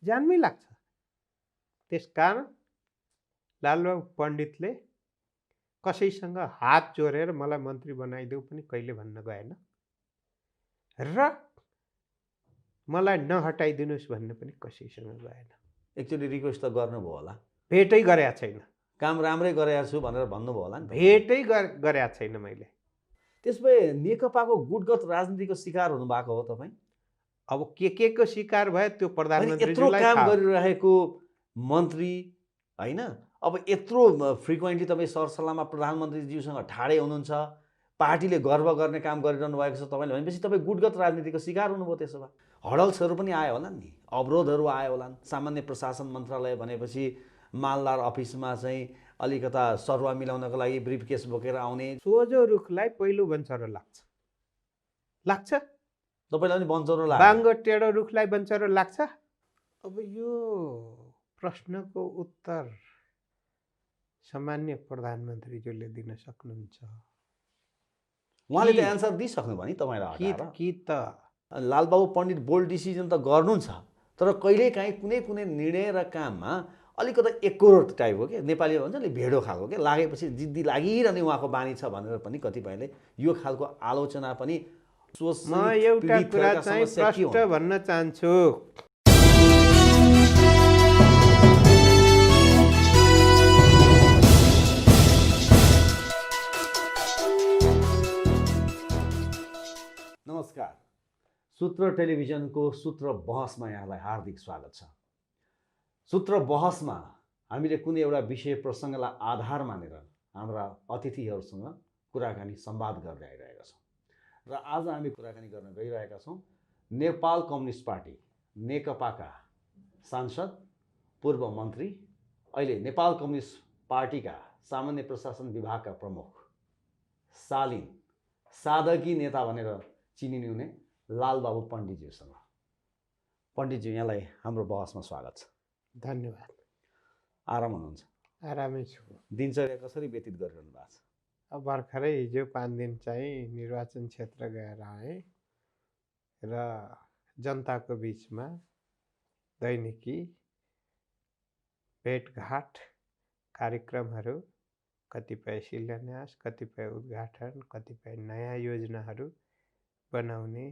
ज्यानमै लाग्छ। त्यसकारण लालबाबु पण्डितले कसैसँग हात जोडेर मलाई मन्त्री बनाइदेऊ पनि कहिले भन्न गएन र मलाई नहटाइदिनुहोस् भन्ने पनि कसैसँग गएन। एकचोटि रिक्वेस्ट त गर्नुभयो होला, भेटै गरेका छैन। काम राम्रै गरेको छु भनेर भन्नुभयो होला नि। भेटै गरेका छैन मैले। त्यसभए नेकपाको गुटगत राजनीतिको शिकार हुनुभएको हो तपाईँ? अब के को शिकार भयो त्यो यत्रो प्रधानमन्त्रीज्यूलाई काम थाहा। गरिरहेको मन्त्री होइन, अब यत्रो फ्रिक्वेन्टली तपाईँ सरसल्लाहमा प्रधानमन्त्रीज्यूसँग ठाडै हुनुहुन्छ, पार्टीले गर्व गर्ने काम गरिरहनु भएको छ तपाईँले भनेपछि तपाईँ गुटगत राजनीतिको शिकार हुनुभयो। त्यसो भए हडल्सहरू पनि आयो होला नि, अवरोधहरू आयो होला। सामान्य प्रशासन मन्त्रालय भनेपछि मालदार अफिसमा चाहिँ अलिकता सरुवा मिलाउनको लागि ब्रिफकेस बोकेर आउने। सोझो रुखलाई पहिलो बन्चरो लाग्छ। तपाईँलाई पनि बन्चरो लाग्यो? बाङ्गो टेढो रुखलाई बन्चरो लाग्छ। अब यो प्रश्नको उत्तर सामान्य प्रधानमन्त्रीज्यूले दिन सक्नुहुन्छ। उहाँले त एन्सर दिइसक्नु भयो नि तपाईँलाई हटाएर। कि त लालबाबु पण्डित बोल्ड डिसिजन त गर्नुहुन्छ, तर कहिलेकाहीँ कुनै निर्णय र काममा अलिकता एकोरोट टाइपको के नेपालीमा भन्छ नि भेडो खालको के लागेपछि जिद्दी लागिरहने उहाँको बानी छ भनेर पनि कतिपयले यो खालको आलोचना पनि। म एउटा कुरा चाहिँ प्रष्ट भन्न चाहन्छु। नमस्कार, सूत्र टेलिभिजनको सूत्र बहसमा यहाँलाई हार्दिक स्वागत छ। सूत्र बहसमा हामीले कुनै एउटा विषय प्रसङ्गलाई आधार मानेर हाम्रा अतिथिहरूसँग कुराकानी संवाद गर्दै आइरहेका छौँ र आज हामी कुराकानी गर्न गइरहेका छौँ नेपाल कम्युनिस्ट पार्टी नेकपाका सांसद, पूर्व मन्त्री, अहिले नेपाल कम्युनिस्ट पार्टीका सामान्य प्रशासन विभागका प्रमुख, शालीन साधकी नेता भनेर चिनिनुहुने लालबाबु पण्डितज्यूसँग। पण्डितज्यू, यहाँलाई हाम्रो बहसमा स्वागत छ। धन्यवाद। आराम हुनुहुन्छ? आरामै छु। दिनचर्या कसरी व्यतीत गरिरहनु भएको छ? अब भर्खरै हिजो 5 दिन चाहिँ निर्वाचन क्षेत्र गएर आएँ र जनताको बिचमा दैनिकी भेटघाट कार्यक्रमहरू, कतिपय शिलान्यास, कतिपय उद्घाटन, कतिपय नयाँ योजनाहरू बनाउने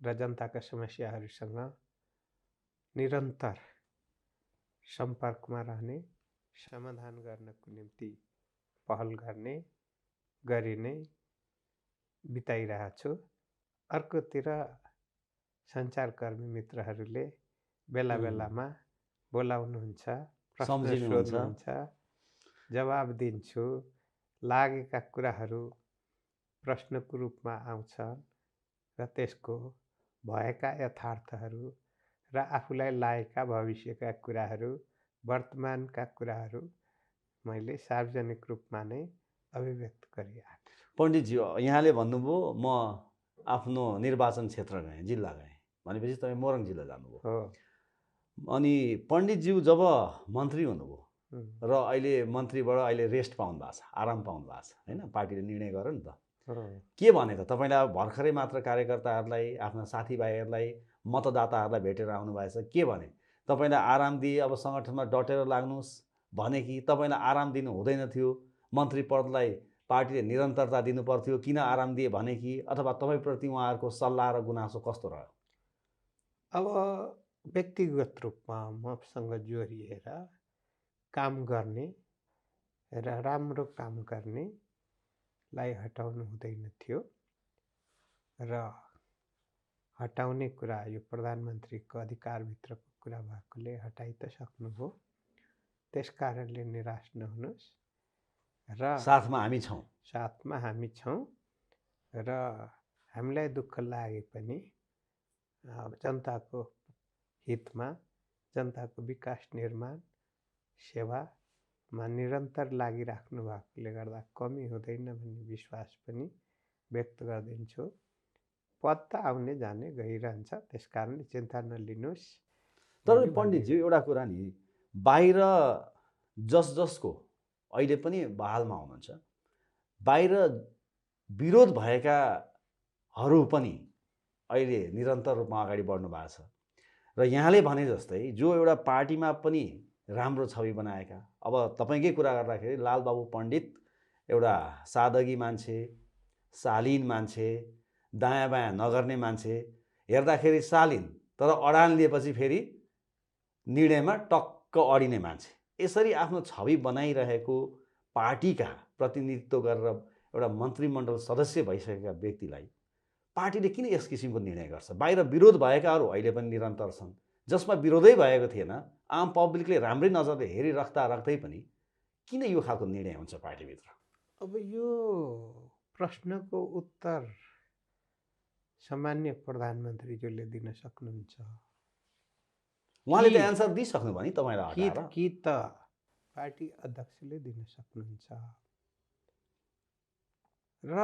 र जनताका समस्याहरूसँग निरन्तर सम्पर्कमा रहने, समाधान गर्नको निम्ति पहल गरिने बिताइरहेको छु। अर्कोतिर सञ्चारकर्मी मित्रहरूले बेला बेलामा बोलाउनुहुन्छ, प्रश्न सोध्नुहुन्छ, जवाब दिन्छु। लागेका कुराहरू प्रश्नको रूपमा आउँछन् र त्यसको भएका यथार्थहरू र आफूलाई लागेका भविष्यका कुराहरू, वर्तमानका कुराहरू मैले सार्वजनिक रूपमा नै अभिव्यक्त गरिरहेको छु। पण्डितज्यू, यहाँले भन्नुभयो म आफ्नो निर्वाचन क्षेत्र गएँ, जिल्ला गएँ भनेपछि तपाईँ मोरङ जिल्ला जानुभयो हो। अनि पण्डितज्यू जब मन्त्री हुनुभयो र अहिले मन्त्रीबाट अहिले रेस्ट पाउनु भएको छ, आराम पाउनु भएको छ होइन, पार्टीले निर्णय गर्यो नि त। के भने त तपाईँलाई अब भर्खरै मात्र कार्यकर्ताहरूलाई, आफ्ना साथीभाइहरूलाई, मतदाताहरूलाई भेटेर आउनुभएछ, के भने तपाईँलाई आराम दिए अब सङ्गठनमा डटेर लाग्नुहोस् भने कि तपाईँलाई आराम दिनु हुँदैन थियो, मन्त्री पदलाई पार्टीले निरन्तरता दिनु पर्थ्यो, किन आराम दिए भने कि, अथवा तपाईँप्रति उहाँहरूको सल्लाह र गुनासो कस्तो रह्यो? अब व्यक्तिगत रूपमा मसँग जोडिएर काम गर्ने र राम्रो काम गर्नेलाई हटाउनु हुँदैन थियो र हटाउने कुरा यो प्रधानमन्त्रीको अधिकारभित्रको कुरा भएकोले हटाइ त सक्नुभयो। त्यस कारणले निराश नहुनुहोस् र साथमा हामी छौँ र हामीलाई दुःख लागे पनि जनताको हितमा, जनताको विकास निर्माण सेवामा निरन्तर लागिराख्नु भएकोले गर्दा कमी हुँदैन भन्ने विश्वास पनि व्यक्त गरिदिन्छु। पद त आउने जाने गइरहन्छ, त्यस कारणले चिन्ता नलिनुहोस्। तर पण्डितज्यू, एउटा कुरा नि, बाहिर जसको अहिले पनि बहालमा हुनुहुन्छ, बाहिर विरोध भएकाहरू पनि अहिले निरन्तर रूपमा अगाडि बढ्नु भएको छ र यहाँले भने जस्तै जो एउटा पार्टीमा पनि राम्रो छवि बनाएका, अब तपाईँकै कुरा गर्दाखेरि लालबाबु पण्डित एउटा सादगी मान्छे, शालीन मान्छे, दायाँ बायाँ नगर्ने मान्छे, हेर्दाखेरि शालीन तर अडान लिएपछि फेरि निर्णयमा टक्क अडिने मान्छे, यसरी आफ्नो छवि बनाइरहेको पार्टीका प्रतिनिधित्व गरेर एउटा मन्त्रीमण्डल सदस्य भइसकेका व्यक्तिलाई पार्टीले किन यस किसिमको निर्णय गर्छ? बाहिर विरोध भएकाहरू अहिले पनि निरन्तर छन्, जसमा विरोधै भएको थिएन, आम पब्लिकले राम्रै नजरले हेरिराख्दै पनि किन यो खालको निर्णय हुन्छ पार्टीभित्र? अब यो प्रश्नको उत्तर सामान्य प्रधानमन्त्रीज्यूले दिन सक्नुहुन्छ, उहाँले त एन्सर दिइसक्नु भयो नि तपाईँलाई हटाएर। कि त पार्टी अध्यक्षले दिन सक्नुहुन्छ। र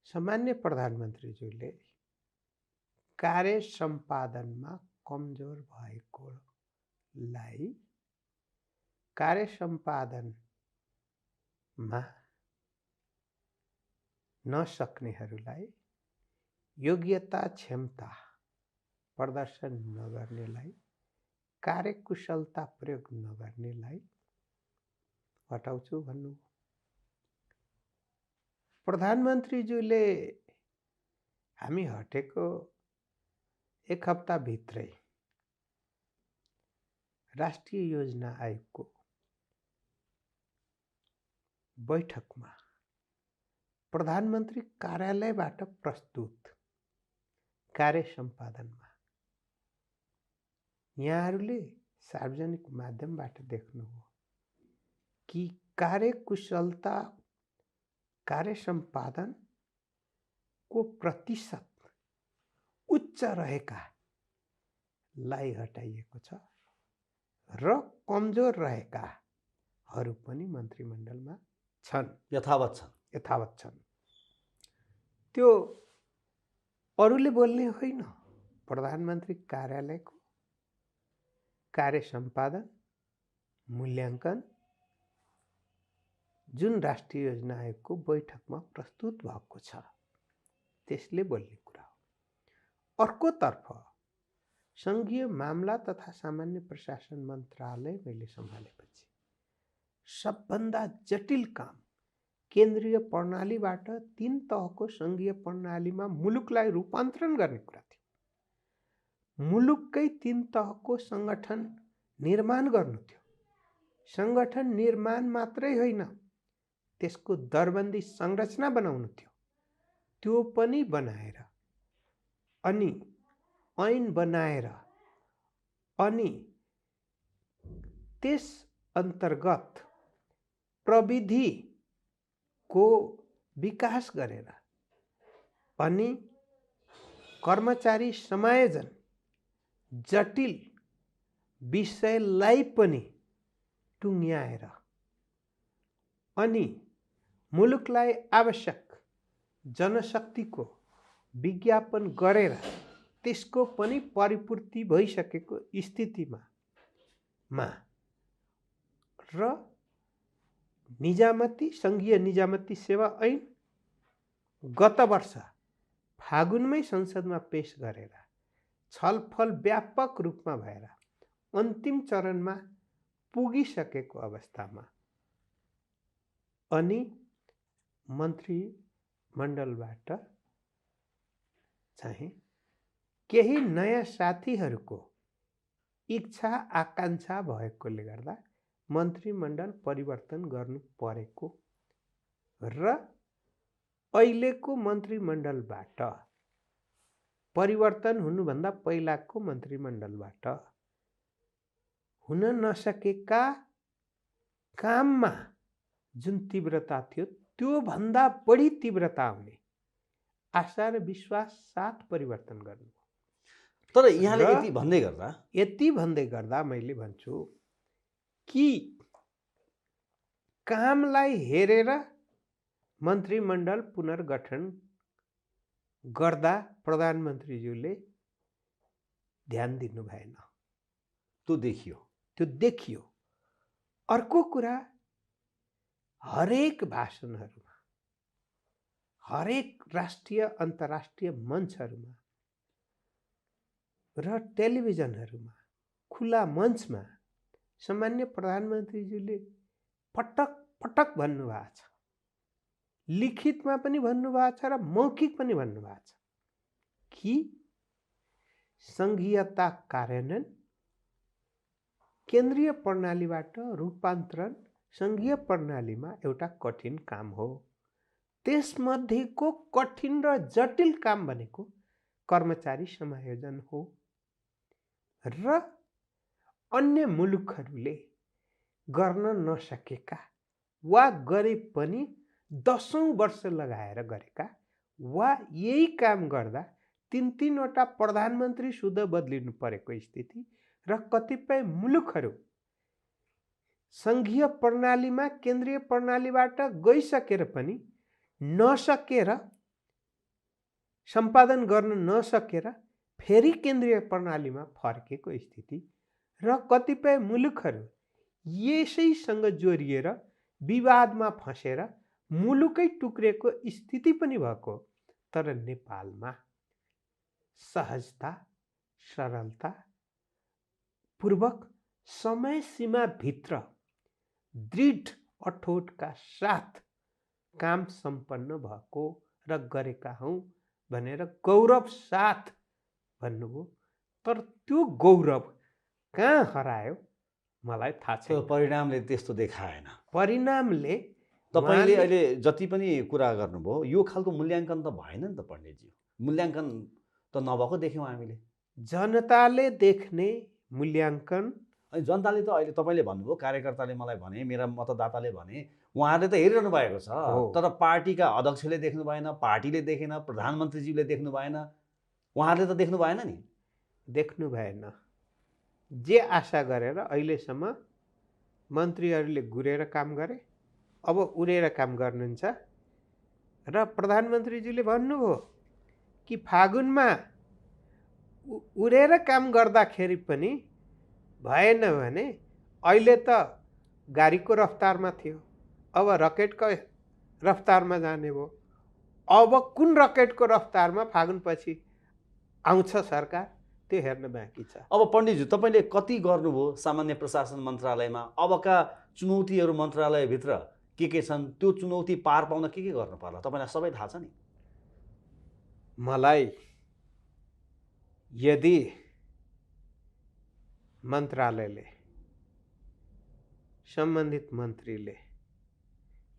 सामान्य प्रधानमन्त्रीज्यूले कार्य सम्पादनमा कमजोर भएकोलाई, कार्य सम्पादनमा नसक्नेहरूलाई, योग्यता क्षमता प्रदर्शन नगर्नेलाई, कार्यकुशलता प्रयोग नगर्नेलाई हटाउँछु भन्नु। प्रधानमन्त्रीज्यूले हामी हटेको एक हप्ताभित्रै राष्ट्रिय योजना आयोगको बैठकमा प्रधानमन्त्री कार्यालयबाट प्रस्तुत कार्य सम्पादनमा यहाँहरूले सार्वजनिक माध्यमबाट देख्नुभयो कि कार्यकुशलता, कार्य सम्पादनको प्रतिशत उच्च रहेकालाई हटाइएको छ र कमजोर रहेकाहरू पनि मन्त्रीमण्डलमा छन्, यथावत छन्। त्यो अरूले बोल्ने होइन, प्रधानमन्त्री कार्यालयको कार्य सम्पादन मूल्याङ्कन जुन राष्ट्रिय योजना आयोगको बैठकमा प्रस्तुत भएको छ त्यसले बोल्ने कुरा हो। अर्कोतर्फ सङ्घीय मामला तथा सामान्य प्रशासन मन्त्रालय मैले सम्हालेपछि सबभन्दा जटिल काम केन्द्रीय प्रणालीबाट 3 तहको सङ्घीय प्रणालीमा मुलुकलाई रूपान्तरण गर्ने कुरा थियो। मुलुककै 3 तहको सङ्गठन निर्माण गर्नु थियो। सङ्गठन निर्माण मात्रै होइन, त्यसको दरबन्दी संरचना बनाउनु थियो। त्यो पनि बनाएर अनि ऐन बनाएर अनि त्यस अन्तर्गत प्रविधिको विकास गरेर अनि कर्मचारी समायोजन जटिल विषयलाई पनि टुङ्ग्याएर अनि मुलुकलाई आवश्यक जनशक्तिको विज्ञापन गरेर त्यसको पनि परिपूर्ति भइसकेको स्थितिमा र निजामती सङ्घीय निजामती सेवा ऐन गत वर्ष फागुनमै संसदमा पेश गरेर छलफल व्यापक रूपमा भएर अन्तिम चरणमा पुगिसकेको अवस्थामा अनि मन्त्रीमण्डलबाट चाहिँ केही नयाँ साथीहरूको इच्छा आकाङ्क्षा भएकोले गर्दा मन्त्रीमण्डल परिवर्तन गर्नु परेको र अहिलेको मन्त्रीमण्डलबाट परिवर्तन हुनुभन्दा पहिलाको मन्त्रीमण्डलबाट हुन नसकेका काममा जुन तीव्रता थियो त्यो भन्दा बढी तीव्रता आउने आशा र विश्वास साथ परिवर्तन गर्नु। तर यहाँले यति भन्दै गर्दा मैले भन्छु कि कामलाई हेरेर मन्त्रीमण्डल पुनर्गठन गर्दा प्रधानमन्त्रीज्यूले ध्यान दिनु भएन। त्यो देखियो। अर्को कुरा, हरेक भाषणहरूमा, हरेक राष्ट्रिय अन्तर्राष्ट्रिय मञ्चहरूमा र टेलिभिजनहरूमा खुला मञ्चमा सामान्य प्रधानमन्त्रीज्यूले पटक पटक भन्नुभएको छ, लिखितमा पनि भन्नुभएको छ र मौखिक पनि भन्नुभएको छ कि सङ्घीयता कार्यान्वयन, केन्द्रीय प्रणालीबाट रूपान्तरण सङ्घीय प्रणालीमा एउटा कठिन काम हो। त्यसमध्येको कठिन र जटिल काम भनेको कर्मचारी समायोजन हो र अन्य मुलुकहरूले गर्न नसकेका वा गरे पनि 10औं वर्ष लगाएर गरेका वा यही काम गर्दा 3-3वटा प्रधानमन्त्री सुध बदलिनु परेको स्थिति र कतिपय मुलुकहरू सङ्घीय प्रणालीमा केन्द्रीय प्रणालीबाट गइसकेर पनि नसकेर सम्पादन गर्न नसकेर फेरि केन्द्रीय प्रणालीमा फर्केको स्थिति र कतिपय मुलुकहरू यसैसँग जोडिएर विवादमा फँसेर मुलुकै टुक्रेको स्थिति पनि भएको। तर नेपालमा सहजता, सरलता पूर्वक समय सीमाभित्र दृढ अठोटका साथ काम सम्पन्न भएको र गरेका हौँ भनेर गौरव साथ भन्नुभयो। तर त्यो गौरव कहाँ हरायो मलाई थाहा छैन। परिणामले त्यस्तो देखाएन। परिणामले तपाईँले अहिले जति पनि कुरा गर्नुभयो यो खालको मूल्याङ्कन त भएन नि त पण्डितज्यू। मूल्याङ्कन त नभएको देख्यौँ हामीले। जनताले देख्ने मूल्याङ्कन, अनि जनताले त अहिले तपाईँले भन्नुभयो कार्यकर्ताले मलाई भने, मेरा मतदाताले भने, उहाँहरूले त हेरिरहनु भएको छ। तर पार्टीका अध्यक्षले देख्नु भएन, पार्टीले देखेन, प्रधानमन्त्रीज्यूले देख्नु भएन, उहाँहरूले त देख्नु भएन नि। देख्नु भएन। जे आशा गरेर अहिलेसम्म मन्त्रीहरूले घुरेर काम गरे, अब उडेर काम गर्नुहुन्छ। र प्रधानमन्त्रीज्यूले भन्नुभयो कि फागुनमा उडेर काम गर्दाखेरि पनि भएन भने अहिले त गाडीको रफ्तारमा थियो, अब रकेटको रफ्तारमा जाने भयो। अब कुन रकेटको रफ्तारमा फागुनपछि आउँछ सरकार, त्यो हेर्न बाँकी छ। अब पण्डितज्यू तपाईँले कति गर्नुभयो सामान्य प्रशासन मन्त्रालयमा? अबका चुनौतीहरू मन्त्रालयभित्र के छन्? त्यो चुनौती पार पाउन के गर्नु पर्ला तपाईँलाई सबै थाहा छ नि। मलाई यदि मन्त्रालयले, सम्बन्धित मन्त्रीले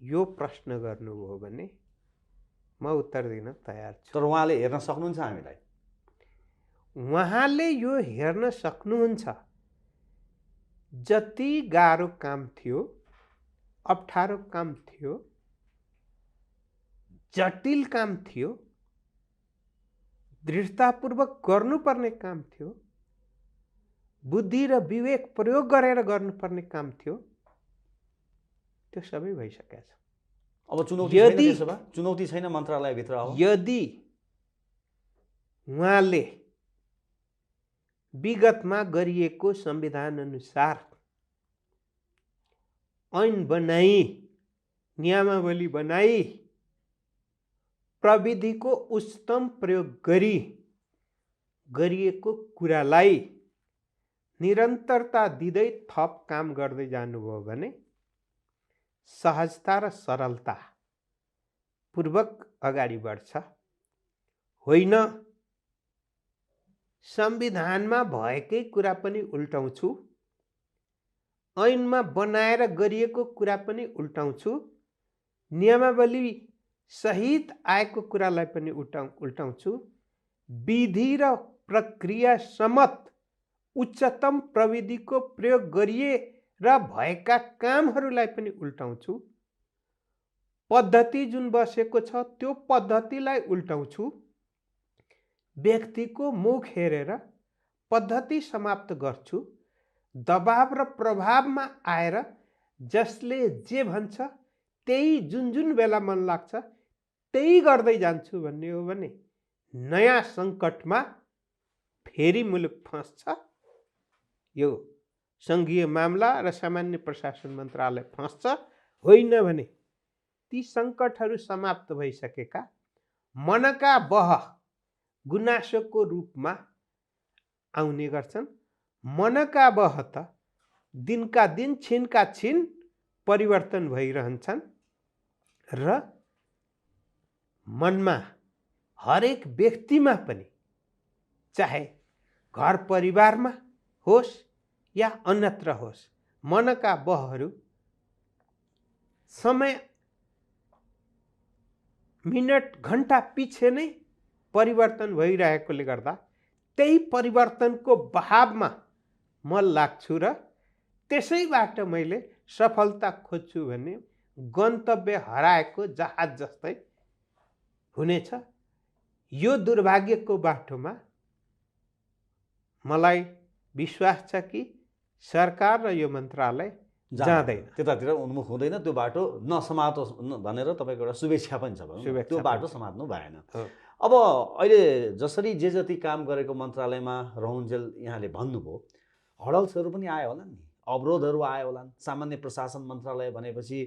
यो प्रश्न गर्नुभयो भने म उत्तर दिन तयार छु। तर उहाँले हेर्न सक्नुहुन्छ हामीलाई? उहाँले यो हेर्न सक्नुहुन्छ। जति गाह्रो काम थियो, अप्ठ्यारो काम थियो, जटिल काम थियो, दृढतापूर्वक गर्नुपर्ने काम थियो, बुद्धि र विवेक प्रयोग गरेर गर्नुपर्ने काम थियो, त्यो सबै भइसकेको छ। अब चुनौती छैन त्यसो भए? चुनौती छैन मन्त्रालयभित्र? अब यदि उहाँले विगतमा गरिएको संविधान अनुसार ऐन बनाई, नियमावली बनाई, प्रविधिको उच्चतम प्रयोग गरी गरिएको कुरालाई निरन्तरता दिँदै थप काम गर्दै जानुभयो भने सहजता र सरलता पूर्वक अगाडि बढ्छ। होइन संविधानमा भएकै कुरा पनि उल्टाउँछु, ऐनमा बनाएर गरिएको कुरा पनि उल्टाउँछु, नियमावली सहित आएको कुरालाई पनि उल्टाउँछु, विधि र प्रक्रिया सम्मत उच्चतम प्रविधिको प्रयोग गरिए र भएका कामहरूलाई पनि उल्टाउँछु, पद्धति जुन बसेको छ त्यो पद्धतिलाई उल्टाउँछु, व्यक्तिको मुख हेरेर पद्धति समाप्त गर्छु, दबाव र प्रभावमा आएर जसले जे भन्छ त्यही जुन बेला मन लाग्छ त्यही गर्दै जान्छु भन्ने हो भने नयाँ सङ्कटमा फेरि मुलुक फँस्छ। यो सङ्घीय मामला र सामान्य प्रशासन मन्त्रालय फँस्छ। होइन भने ती सङ्कटहरू समाप्त भइसकेका मनका बह गुनासोको रूपमा आउने गर्छन्। मनका बह त दिनका दिन छिनका छिन परिवर्तन भइरहन्छन् र मनमा हरेक व्यक्तिमा पनि चाहे घर परिवारमा होस् या अन्यत्र होस् मनका बहहरू समय मिनट घण्टा पछि नै परिवर्तन भइरहेकोले गर्दा त्यही परिवर्तनको बहावमा म लाग्छु र त्यसैबाट मैले सफलता खोज्छु भने गन्तव्य हराएको जहाज जस्तै हुनेछ। यो दुर्भाग्यको बाटोमा मलाई विश्वास छ कि सरकार र यो मन्त्रालय जाँदैन, त्यतातिर उन्मुख हुँदैन, त्यो बाटो नसमातो भनेर तपाईँको एउटा शुभेच्छा पनि छ भनौँ, त्यो बाटो समात्नु भएन। अब अहिले जसरी जे जति काम गरेको मन्त्रालयमा रहुन्जेल यहाँले भन्नुभयो, हडल्सहरू पनि आयो होला नि, अवरोधहरू आयो होला। सामान्य प्रशासन मन्त्रालय भनेपछि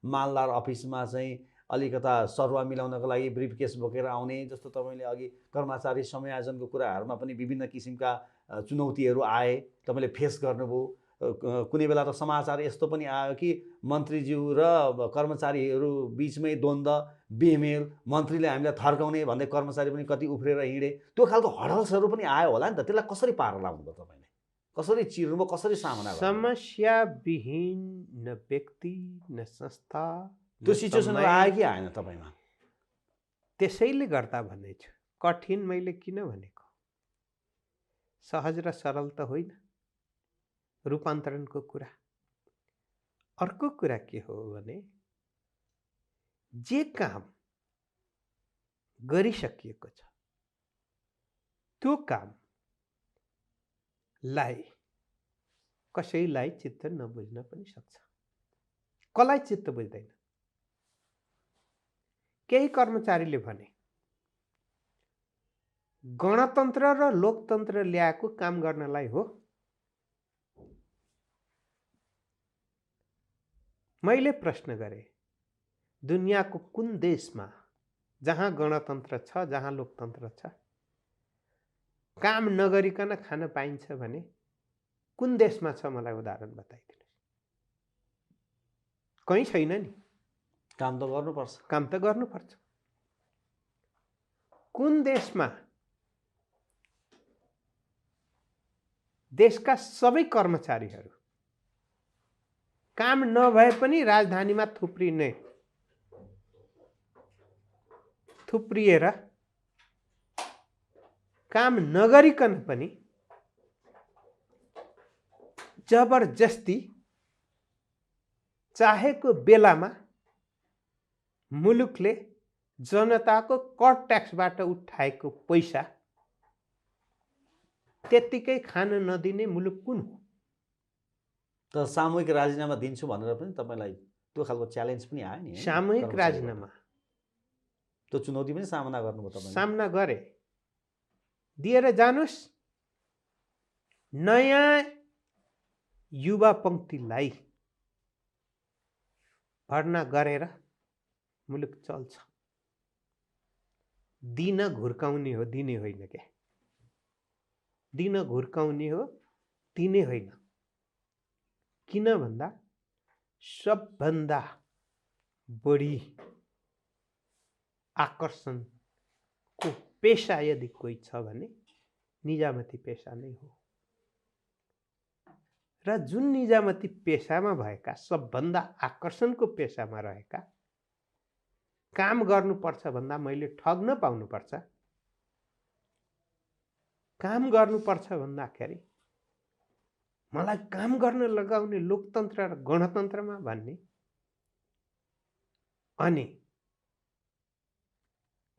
मालदार अफिसमा चाहिँ अलिकता सरुवा मिलाउनको लागि ब्रिफकेस बोकेर आउने, जस्तो तपाईँले अघि कर्मचारी समायोजनको कुराहरूमा पनि विभिन्न किसिमका चुनौतीहरू आए, तपाईँले फेस गर्नुभयो। कुनै बेला त समाचार यस्तो पनि आयो कि मन्त्रीज्यू र कर्मचारीहरू बिचमै द्वन्द्व, बेमेल, मन्त्रीले हामीलाई थर्काउने भन्दै कर्मचारी पनि कति उफ्रेर हिँडे, त्यो खालको हडल्सहरू पनि आयो होला नि त। त्यसलाई कसरी पार लाउनुभयो तपाईँले, कसरी चिर्नुभयो, कसरी सामना गर्नुभयो? समस्या विहीन न व्यक्ति न संस्था त्यो सिचुएसन आयो कि आएन तपाईँमा? त्यसैले गर्दा भनेछु कठिन मैले किन भनेको, सहज र सरल त होइन रूपान्तरणको कुरा। अर्को कुरा के हो भने जे काम गरिसकिएको छ त्यो कामलाई कसैलाई चित्त नबुझ्न पनि सक्छ। कसलाई चित्त बुझ्दैन? केही कर्मचारीले भने गणतन्त्र र लोकतन्त्र ल्याएको काम गर्नलाई हो। मैले प्रश्न गरेँ, दुनियाँको कुन देशमा जहाँ गणतन्त्र छ, जहाँ लोकतन्त्र छ, काम नगरिकन खान पाइन्छ भने कुन देशमा छ? मलाई उदाहरण बताइदिनुहोस्। कहीँ छैन नि। काम त गर्नुपर्छ। काम त गर्नुपर्छ। कुन देशमा देशका सबै कर्मचारीहरू काम नभए पनि राजधानीमा थुप्रिएर काम नगरिकन पनि जबरजस्ती चाहेको बेलामा मुलुकले जनताको कर ट्याक्सबाट उठाएको पैसा त्यत्तिकै खान नदिने मुलुक कुन हो? त सामूहिक राजीनामा दिन्छु भनेर पनि तपाईँलाई त्यो खालको च्यालेन्ज पनि आयो नि। सामूहिक राजीनामा, त्यो चुनौती पनि सामना गर्नुभयो तपाईले? सामना गरे। दिएर जानुस्। नयाँ युवा पंक्तिलाई भर्ना गरेर मुलुक चल्छ। दिन घुर्काउने हो, दिने होइन क्या। दिन घुर्काउने हो, दिने होइन। किन भन्दा सबभन्दा बढी आकर्षणको पेशा यदि कोही छ भने निजामती पेशा नै हो। र जुन निजामती पेशामा भएका, सबभन्दा आकर्षणको पेशामा रहेका काम गर्नुपर्छ भन्दा मैले ठग्न पाउनुपर्छ, काम गर्नुपर्छ भन्दाखेरि मलाई काम गर्न लगाउने लोकतन्त्र र गणतन्त्रमा भन्ने, अनि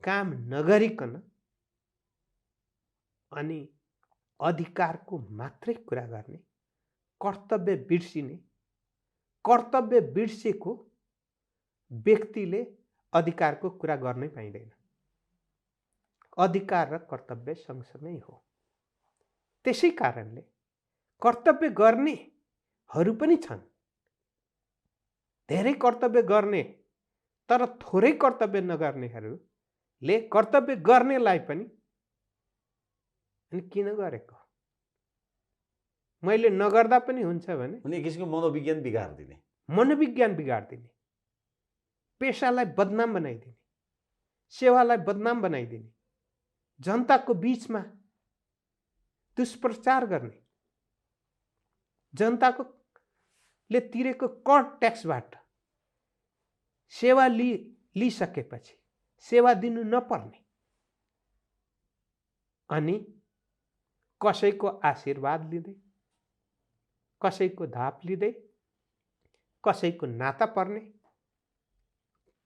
काम नगरिकन अनि अधिकारको मात्रै कुरा गर्ने, कर्तव्य बिर्सिने, कर्तव्य बिर्सेको व्यक्तिले अधिकारको कुरा गर्नै पाइँदैन। अधिकार र कर्तव्य सँगसँगै हो। त्यसै कारणले कर्तव्य गर्नेहरू पनि छन्, धेरै कर्तव्य गर्ने तर थोरै कर्तव्य नगर्नेहरूले कर्तव्य गर्नेलाई पनि अनि किन गरेको मैले नगर्दा पनि हुन्छ भने अनि एक किसिमको मनोविज्ञान बिगारिदिने, मनोविज्ञान बिगाडिदिने, पेसालाई बदनाम बनाइदिने, सेवालाई बदनाम बनाइदिने, जनताको बीचमा दुष्प्रचार गर्ने, जनताको ले तिरेको कर ट्याक्सबाट सेवा लिइसकेपछि सेवा दिनु नपर्ने अनि कसैको आशीर्वाद लिँदै, कसैको धाप लिँदै, कसैको नाता पर्ने,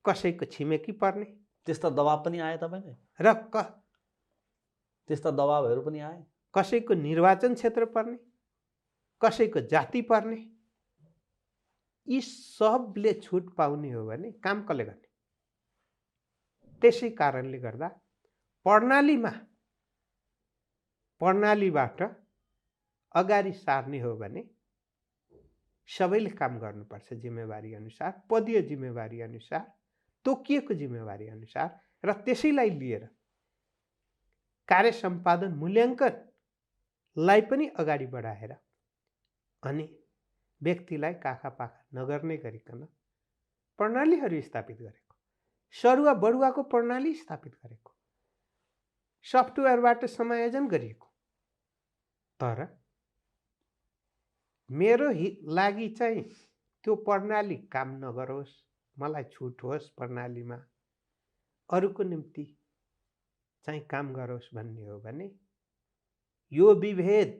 कसैको छिमेकी पर्ने, त्यस्ता दबाब पनि आए तपाईँलाई? र त्यस्ता दबाबहरू पनि आए? कसैको निर्वाचन क्षेत्र पर्ने, कसैको जाति पर्ने, यी सबले छुट पाउने हो भने काम कसले गर्ने? त्यसै कारणले गर्दा प्रणालीबाट अगाडि सार्ने हो भने सबैले काम गर्नुपर्छ जिम्मेवारी अनुसार, पदीय जिम्मेवारी अनुसार, तोकिएको जिम्मेवारी अनुसार, र त्यसैलाई लिएर कार्य सम्पादन मूल्याङ्कनलाई पनि अगाडि बढाएर अनि व्यक्तिलाई काखा पाखा नगर्ने गरिकन प्रणालीहरू स्थापित गरेको, सरुवा बढुवाको प्रणाली स्थापित गरेको, सफ्टवेयरबाट समायोजन गरिएको। तर मेरो लागि चाहिँ त्यो प्रणाली काम नगरोस्, मलाई छुट होस् प्रणालीमा, अरूको निम्ति चाहिँ काम गरोस् भन्ने हो भने यो विभेद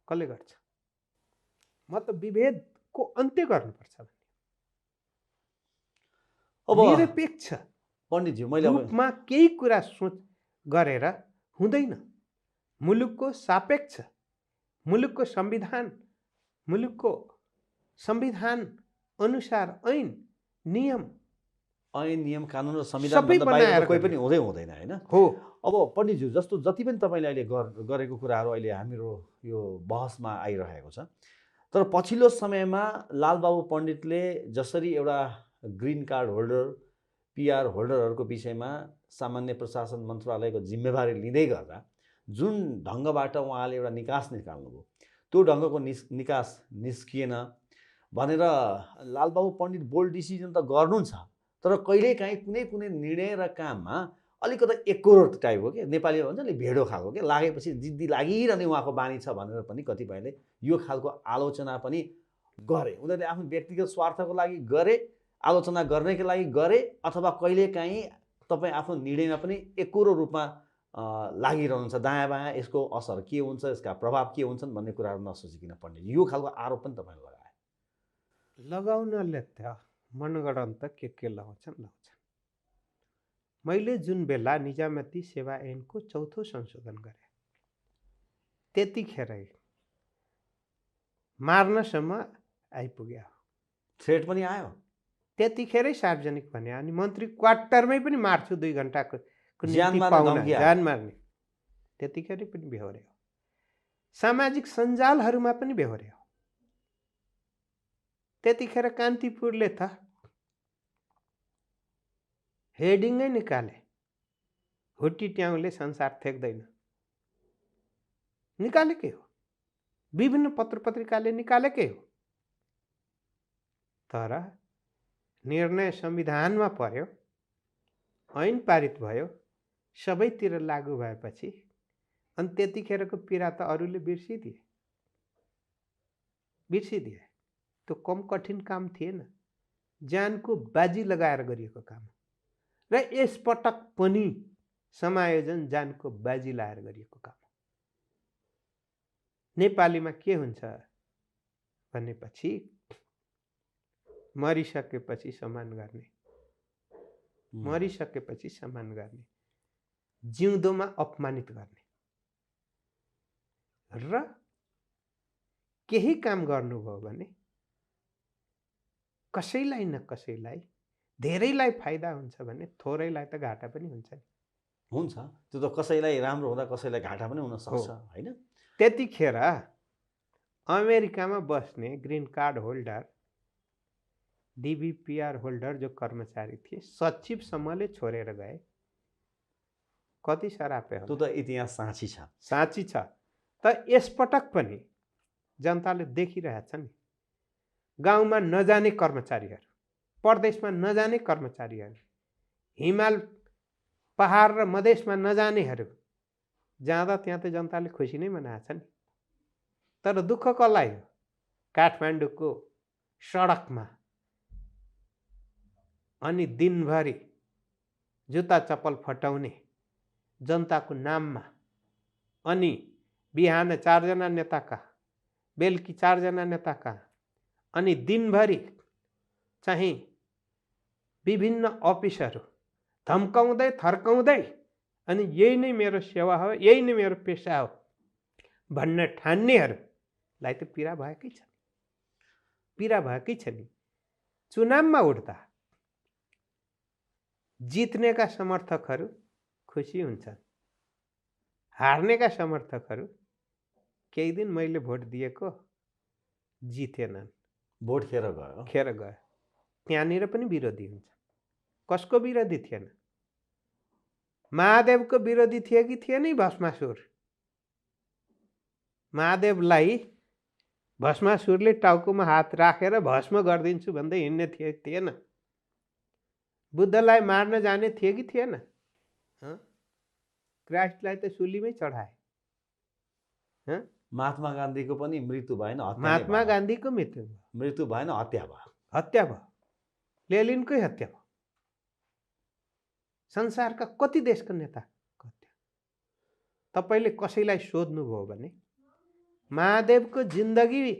कसले गर्छ? म त विभेदको अन्त्य गर्नुपर्छ भन्ने। अब निरपेक्ष पण्डितज्यू, मैले रूपमा केही कुरा सोच गरेर हुँदैन। मुलुकको सापेक्ष, मुलुकको संविधान अनुसार ऐन नियम कानुन र संविधान बाहिर कोही पनि हुँदैन हैन? हो। अब पण्डितज्यू, जस्तो जति पनि तपाईँले अहिले गरेको कुराहरू अहिले हाम्रो यो बहसमा आइरहेको छ, तर पछिल्लो समयमा लालबाबु पण्डितले जसरी एउटा ग्रिन कार्ड होल्डर, पिआर होल्डरहरूको विषयमा सामान्य प्रशासन मन्त्रालयको जिम्मेवारी लिँदै गर्दा जुन ढङ्गबाट उहाँले एउटा निकास निकाल्नुभयो, त्यो ढङ्गको निकास निस्किएन भनेर लालबाबु पण्डित बोल्ड डिसिजन त गर्नुहुन्छ, तर कहिलेकाहीँ कुनै निर्णय र काममा अलिकति एकोरो टाइपको के नेपालीमा भन्छ नि भेडो खालको के लागेपछि जिद्दी लागिरहने उहाँको बानी छ भनेर पनि कतिपयले यो खालको आलोचना पनि गरे। उनीहरूले आफ्नो व्यक्तिगत स्वार्थको लागि गरे, आलोचना गर्नैको लागि गरे, अथवा कहिलेकाहीँ तपाईँ आफ्नो निर्णयमा पनि एकोरो रूपमा लागिरहनुहुन्छ, दायाँ बायाँ यसको असर के हुन्छ, यसका प्रभाव के हुन्छन् भन्ने कुराहरू नसोचिकन पण्डित यो खालको आरोप पनि तपाईँले लगाए। लगाउनले त मनगढन्त के लगाउँछन्। मैले जुन बेला निजामती सेवा ऐनको 4थो संशोधन गरेँ त्यतिखेरै मार्नसम्म आइपुग्यो, थ्रेट पनि आयो, त्यतिखेरै सार्वजनिक भने अनि मन्त्री क्वार्टरमै पनि मार्छु 2 घण्टाको ज्यान मार्ने, त्यतिखेरै पनि बेहोर्यो। सामाजिक सञ्जालहरूमा पनि बेहोर्यो। त्यतिखेर कान्तिपुरले त हेडिङै निकाले, हुट्टी ट्याउले संसार थेक्दैन, निकालेकै हो, विभिन्न पत्र पत्रिकाले निकालेकै हो। तर निर्णय संविधानमा पर्यो, ऐन पारित भयो, सबैतिर लागू भएपछि अनि त्यतिखेरको पीडा त अरूले बिर्सिदिए। त्यो कम कठिन काम थिएन, ज्यानको बाजी लगाएर गरिएको काम, र यसपटक पनि समायोजन ज्यानको बाजी लगाएर गरिएको काम। नेपालीमा के हुन्छ भनेपछि मरिसकेपछि सम्मान गर्ने, मरिसकेपछि सम्मान गर्ने, जिउँदोमा अपमानित गर्ने, र केही काम गर्नुभयो भने कसैलाई न कसैलाई, धेरैलाई फाइदा हुन्छ भने थोरैलाई त घाटा पनि हुन्छ नि। हुन्छ, त्यो त कसैलाई राम्रो हुँदा कसैलाई घाटा पनि हुन सक्छ हैन? त्यतिखेर अमेरिकामा बस्ने ग्रिन कार्ड होल्डर, डीबीपीआर होल्डर जो कर्मचारी थिए, सचिवसम्मले छोडेर गए। कति सरापे हो, त्यो त इतिहास साँची छ। त यसपटक पनि जनताले देखिरहेछ नि। गाउँमा नजाने कर्मचारीहरू, परदेशमा नजाने कर्मचारीहरू, हिमाल पहाड र मधेसमा नजानेहरू जाँदा त्यहाँ त जनताले खुसी नै मनाएछ नि। तर दुःख कसलाई हो? काठमाडौँको सडकमा अनि दिनभरि जुत्ता चप्पल फटाउने जनताको नाममा, अनि बिहान 4 जना नेता कहाँ, बेलुकी 4 जना नेता कहाँ, अनि दिनभरि चाहिँ विभिन्न अफिसहरू धम्काउँदै थर्काउँदै, अनि यही नै मेरो सेवा हो, यही नै मेरो पेसा हो भन्न ठान्नेहरूलाई त पीडा भएकै छ, पीडा भएकै छ नि। चुनावमा उठ्दा जित्नेका समर्थकहरू खुसी हुन्छन्, हार्नेका समर्थकहरू केही दिन मैले भोट दिएको जितेनन्, भोट खेर गयो, त्यहाँनिर पनि विरोधी हुन्छ। कसको विरोधी थिएन? महादेवको विरोधी थिए कि थिएन? भस्मासुर। महादेवलाई भस्मासुरले टाउकोमा हात राखेर भस्म गरिदिन्छु भन्दै हिँड्ने थिए थिएन? बुद्धलाई मार्न जाने थिए कि थिएन? क्राइस्टलाई त सुलीमै चढाए। महात्मा गान्धीको पनि मृत्यु भएन, महात्मा गान्धीको मृत्यु भएन, हत्या भयो, हत्या भयो, लेनिनकै हत्या भयो। संसारका कति देशका नेताको हत्या। तपाईँले कसैलाई सोध्नुभयो भने महादेवको जिन्दगी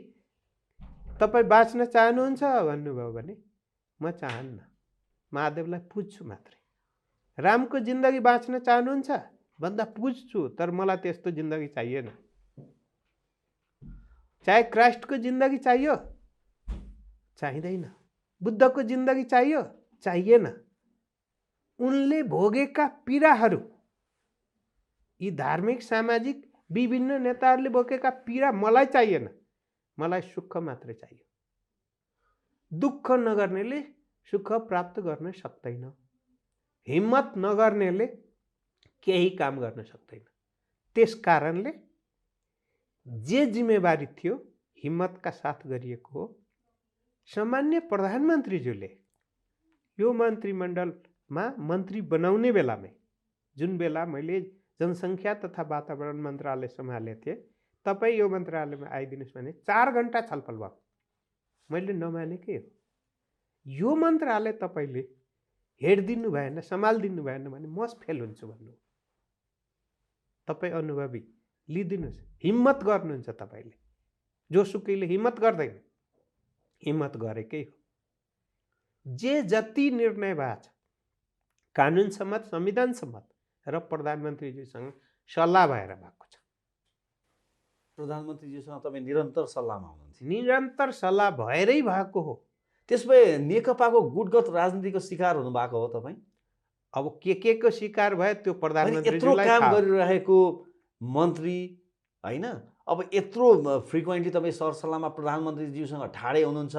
तपाईँ बाँच्न चाहनुहुन्छ भन्नुभयो भने म चाहन्न, महादेवलाई पुज्छु मात्रै। रामको जिन्दगी बाँच्न चाहनुहुन्छ भन्दा पुज्छु, तर मलाई त्यस्तो जिन्दगी चाहिएन। चाहे क्राइस्टको जिन्दगी चाहियो, चाहिँदैन। बुद्धको जिन्दगी चाहियो, चाहिएन। उनले भोगेका पीडाहरू, यी धार्मिक सामाजिक विभिन्न नेताहरूले बोकेका पीडा मलाई चाहिएन, मलाई सुख मात्रै चाहियो। दुःख नगर्नेले सुख प्राप्त गर्न सक्दैन, हिम्मत नगर्नेले केही काम गर्न सक्दैन। त्यस कारणले जे जिम्मेवारी थियो हिम्मतका साथ गरिएको हो। सामान्य प्रधानमन्त्रीज्यूले यो मन्त्रीमण्डलमा मन्त्री बनाउने बेलामै, जुन बेला मैले जनसङ्ख्या तथा वातावरण मन्त्रालय सम्हालेको थिएँ, तपाईँ यो मन्त्रालयमा आइदिनुहोस् भने 4 घण्टा छलफल भयो। मैले नमानेकै हो। यो मन्त्रालय तपाईँले हेरिदिनु भएन, सम्हालिदिनु भएन भने म फेल हुन्छु भन्नु। तपाईँ अनुभवी, लिदिनुहोस्, हिम्मत गर्नुहुन्छ तपाईँले। जोसुकैले हिम्मत गर्दैन, हिम्मत गरेकै हो। जे जति निर्णय भएको छ कानुन सम्मत, संविधान सम्मत र प्रधानमन्त्रीज्यूसँग सल्लाह भएर भएको छ। प्रधानमन्त्रीज्यूसँग तपाईँ निरन्तर सल्लाहमा हुनुहुन्थ्यो? निरन्तर सल्लाह भएरै भएको हो। त्यसभए नेकपाको गुटगत राजनीतिको शिकार हुनुभएको हो तपाईँ? अब के को शिकार भयो त्यो प्रधानमन्त्रीज्यूलाई थाहा। यत्रो काम गरिरहेको मन्त्री हैन, अब यत्रो फ्रिक्वेन्टली तपाईँ सरसल्लाहमा प्रधानमन्त्रीज्यूसँग ठाडै हुनुहुन्छ,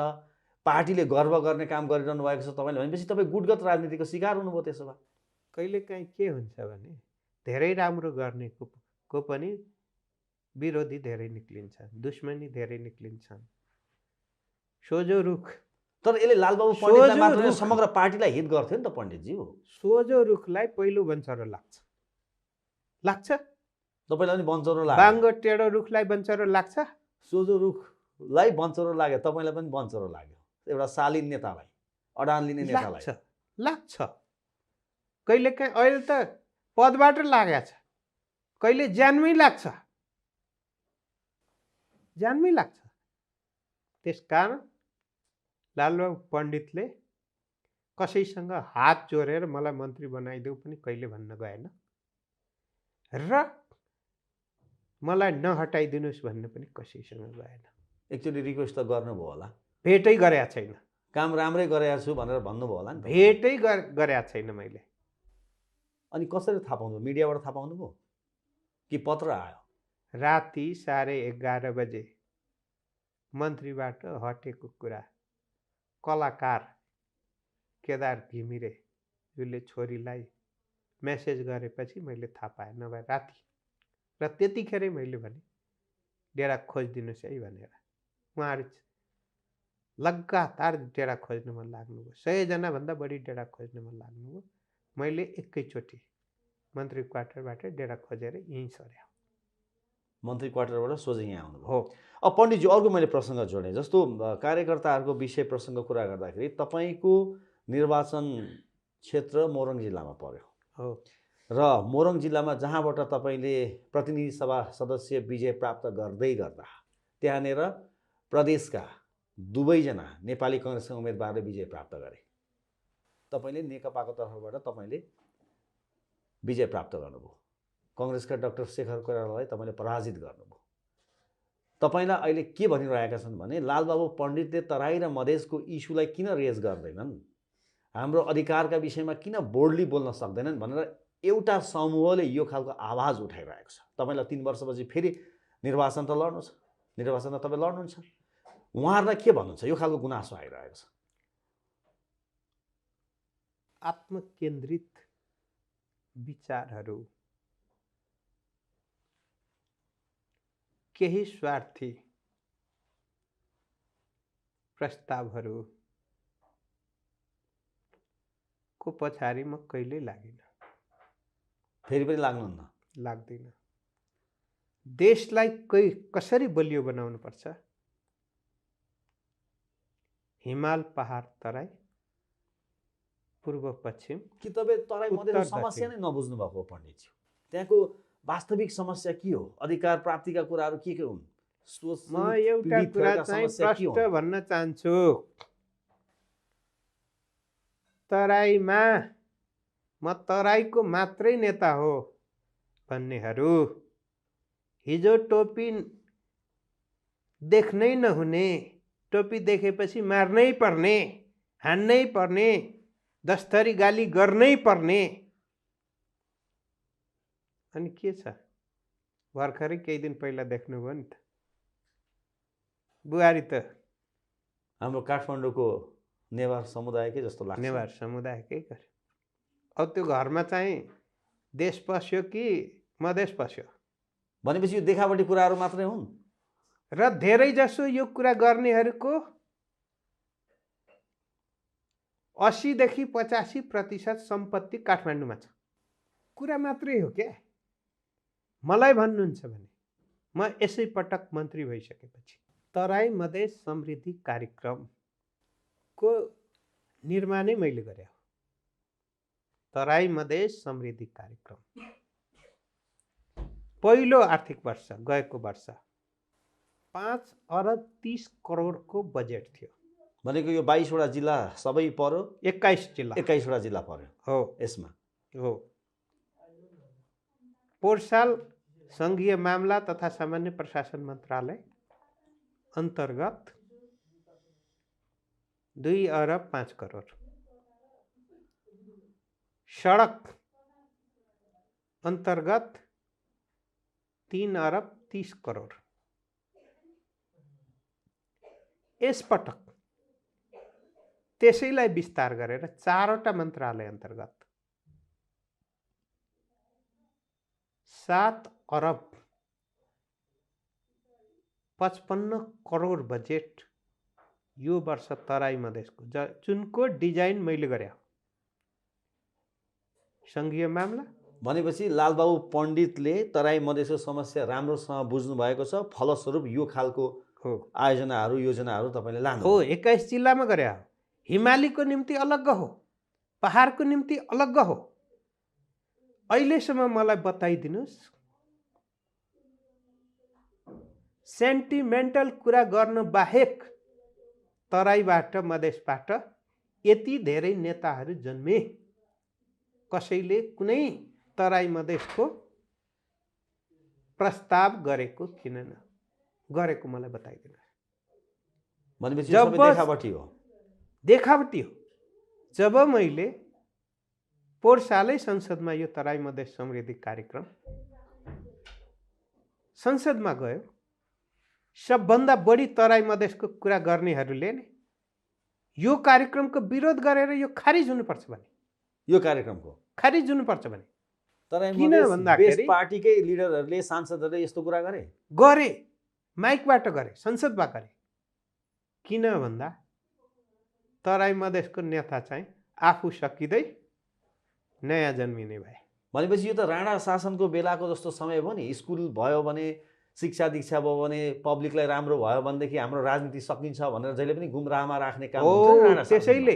पार्टीले गर्व गर्ने काम गरिरहनु भएको छ तपाईँले भनेपछि तपाईँ गुटगत राजनीतिको शिकार हुनुभयो। त्यसो भए कहिलेकाहीँ के हुन्छ भने धेरै राम्रो गर्नेको पनि विरोधी धेरै निक्लिन्छ, दुश्मनी धेरै निक्लिन्छन्। सोझो रुख, तर यसले लालबाबु पण्डितलाई मात्र समग्र पार्टीलाई हित गर्थ्यो नि त पण्डितज्यू। सोझो रुखलाई पहिलो बन्चरो लाग्छ। तपाईँलाई पनि बन्चरो लाग्यो? बाङ्गो टेढो रुखलाई बन्चरो लाग्छ। सोझो रुखलाई बन्चरो लाग्यो, तपाईँलाई पनि बन्चरो लाग्यो। एउटा शालीन नेतालाई, अडान लिने नेतालाई लाग्छ। कहिलेकाहीँ अहिले त पदबाट लागेको छ, कहिले ज्यानमै लाग्छ। त्यसकारण लालबाबु पण्डितले कसैसँग हात जोडेर मलाई मन्त्री बनाइदेऊ पनि कहिले भन्न गएन, र मलाई नहटाइदिनुहोस् भन्ने पनि कसैसँग गएन। एकचोटि रिक्वेस्ट त गर्नुभयो होला? भेटै गरेका छैन। काम राम्रै गरेको छु भनेर भन्नुभयो होला नि? भेटै गरेका छैन मैले। अनि कसरी थाहा पाउनु? मिडियाबाट थाहा पाउनुभयो कि पत्र आयो? राति 11:30 बजे मन्त्रीबाट हटेको कुरा कलाकार केदार घिमिरेले छोरीलाई मेसेज गरेपछि मैले थाहा पाएँ, नभए राति। र त्यतिखेरै मैले भने डेरा खोजिदिनुहोस् है भनेर उहाँहरू लगातार डेरा खोज्नुमा लाग्नुभयो। 100जनाभन्दा बढी डेरा खोज्नुमा लाग्नुभयो। मैले एकैचोटि मन्त्री क्वार्टरबाट डेरा खोजेर यहीँ सर्या। मन्त्री क्वार्टरबाट सोझै यहाँ आउनुभयो। हो। अब पण्डितजी अर्को मैले प्रसङ्ग जोडेँ, जस्तो कार्यकर्ताहरूको विषय प्रसङ्ग कुरा गर्दाखेरि तपाईँको निर्वाचन क्षेत्र मोरङ जिल्लामा पर्यो। हो। र मोरङ जिल्लामा जहाँबाट तपाईँले प्रतिनिधि सभा सदस्य विजय प्राप्त गर्दै गर्दा त्यहाँनिर प्रदेशका दुवैजना नेपाली कङ्ग्रेसका उम्मेदवारले विजय प्राप्त गरे। तपाईँले नेकपाको तर्फबाट तपाईँले विजय प्राप्त गर्नुभयो। कङ्ग्रेसका डाक्टर शेखर कोइरालालाई तपाईँले पराजित गर्नुभयो। तपाईँलाई अहिले के भनिरहेका छन् भने लालबाबु पण्डितले तराई र मधेसको इस्युलाई किन रेज गर्दैनन्, हाम्रो अधिकारका विषयमा किन बोल्डली बोल्न सक्दैनन् भनेर एउटा समूहले यो खालको आवाज उठाइरहेको छ। तपाईँलाई 3 वर्षपछि फेरि निर्वाचन त लड्नु छ, निर्वाचन त तपाईँ लड्नुहुन्छ। उहाँहरूलाई के भन्नुहुन्छ? यो खालको गुनासो आइरहेको छ। आत्मकेन्द्रित विचारहरू, केही स्वार्थी प्रस्तावहरू को पछाडि म कहिल्यै लागिन, फेरि पनि लाग्नुहुन्न? लाग्दैन। देशलाई कसरी बलियो बनाउनु पर्छ, हिमाल पहाड तराई पूर्व पश्चिम कि तपाईँ तराई मधेसको समस्या नै नबुझ्नु भएको हो पण्डितज्यू? त्यहाँको वास्तविक समस्या के हो, अधिकार प्राप्तिका कुराहरू के हुन्? म एउटा कुरा चाहिँ प्रष्ट भन्न चाहन्छु। तराईमा म तराईको मात्रै नेता हो भन्नेहरू, हिजो टोपी देख्नै नहुने, टोपी देखेपछि मार्नै पर्ने, हान्नै पर्ने, 10 थरी गाली गर्नै पर्ने, अनि के छ? भर्खरै केही दिन पहिला देख्नुभयो नि त, बुहारी त हाम्रो काठमाडौँको नेवार समुदायकै जस्तो लाग्छ। नेवार समुदायकै गरे। अब त्यो घरमा चाहिँ देश पस्यो कि मधेस पस्यो भनेपछि यो देखावटी कुराहरू मात्रै हुन्। र धेरै जसो यो कुरा गर्नेहरूको 80 देखि 85% सम्पत्ति काठमाडौँमा छ। कुरा मात्रै हो क्या। मलाई भन्नुहुन्छ भने म यसै पटक मन्त्री भइसकेपछि तराई मधेस समृद्धि कार्यक्रमको निर्माणै मैले गरे हो। तराई मधेस समृद्धि कार्यक्रम पहिलो आर्थिक वर्ष, गएको वर्ष 5 अरब 30 करोडको बजेट थियो। भनेको यो 22 वटा जिल्ला सबै पर्यो? 21 जिल्ला, 21 वटा जिल्ला पर्यो हो यसमा। हो। पोहोर साल सङ्घीय मामला तथा सामान्य प्रशासन मन्त्रालय अन्तर्गत 2 अरब 5 करोड, सडक अन्तर्गत 3 अरब 30 करोड। यसपटक त्यसैलाई विस्तार गरेर 4वटा मन्त्रालय अन्तर्गत 7 अरब 55 करोड बजेट यो वर्ष तराई मधेसको, जुनको डिजाइन मैले गरे हो। सङ्घीय मामला भनेपछि लालबाबु पण्डितले तराई मधेसको समस्या राम्रोसँग बुझ्नु भएको छ, फलस्वरूप यो खालको हो आयोजनाहरू योजनाहरू तपाईँले लानु हो। 21 जिल्लामा गरे हो। हिमालीको निम्ति अलग हो, पहाडको निम्ति अलग हो। अहिलेसम्म मलाई बताइदिनुहोस्, सेन्टिमेन्टल कुरा गर्न बाहेक तराईबाट मधेसबाट यति धेरै नेताहरू जन्मे, कसैले कुनै तराई मधेसको प्रस्ताव गरेको किन न गरेको मलाई बताइदिनुहोस्। भनेपछि यो सबै देखावटी हो? देखावटी हो। जब मैले पोहोर सालै संसदमा यो तराई मधेस समृद्धि कार्यक्रम संसदमा गयो, सबभन्दा बढी तराई मधेसको कुरा गर्नेहरूले नै यो कार्यक्रमको विरोध गरेर यो खारिज हुनुपर्छ भने, यो कार्यक्रमको खारिज हुनुपर्छ भने, तराई किन मधेस भन्दाखेरि बेस पार्टीकै लिडरहरूले सांसदहरूले यस्तो कुरा गरे। माइकबाट गरे, संसदमा गरे। किन भन्दा तराई मधेसको नेता चाहिँ आफू सकिँदै नयाँ जन्मिने भए। भनेपछि यो त राणा शासनको बेलाको जस्तो समय हो नि। स्कुल भयो भने, शिक्षा दीक्षा भयो भने, पब्लिकलाई राम्रो भयो भनेदेखि हाम्रो राजनीति सकिन्छ भनेर जहिले पनि गुमराहमा राख्ने काम हुन्छ नि राणा शासनमा।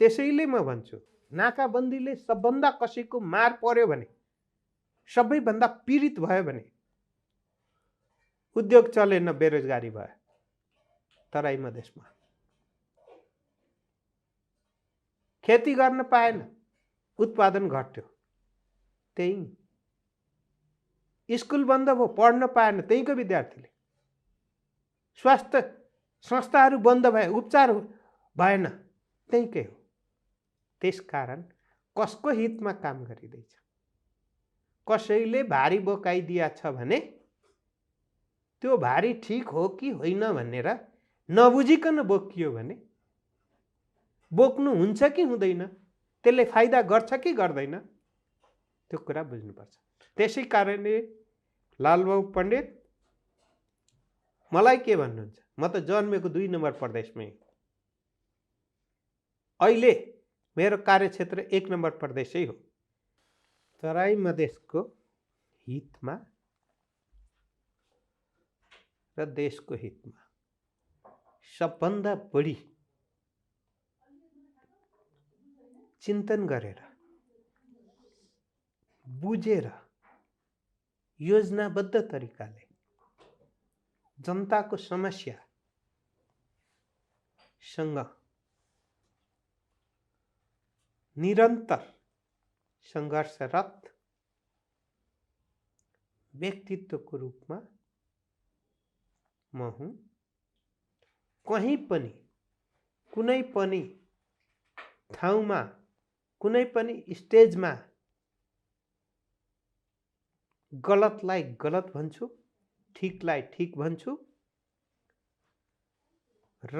त्यसैले म भन्छु नाकाबन्दीले सबभन्दा कसैको मार पर्यो भने, सबैभन्दा पीडित भयो भने उद्योग चलेन, बेरोजगारी भयो तराई मधेसमा। खेती गर्न पाएन, उत्पादन घट्यो, त्यही। स्कुल बन्द भयो, पढ्न पाएन त्यहीँको विद्यार्थीले। स्वास्थ्य संस्थाहरू बन्द भए, उपचार भएन, त्यहीँकै हो। त्यसकारण कसको हितमा काम गरिँदैछ? कसैले भारी बोकाइदिया छ भने त्यो भारी ठिक हो कि होइन भनेर नबुझिकन बोकियो भने बोक्नु हुन्छ कि हुँदैन, त्यसले फाइदा गर्छ कि गर्दैन, त्यो कुरा बुझ्नुपर्छ। त्यसै कारणले लालबाबु पण्डित मलाई के भन्नुहुन्छ, म त जन्मेको 2 नम्बर प्रदेशमै, अहिले मेरो कार्यक्षेत्र 1 नम्बर प्रदेशै हो। तराई मधेसको हितमा र देशको हितमा सबभन्दा बढी चिन्तन गरेर, बुझेर, योजनाबद्ध तरिकाले जनताको समस्यासँग निरन्तर सङ्घर्षरत व्यक्तित्वको रूपमा म हुँ। कहीँ पनि, कुनै पनि ठाउँमा, कुनै पनि स्टेजमा गलतलाई गलत भन्छु, ठिकलाई ठिक भन्छु र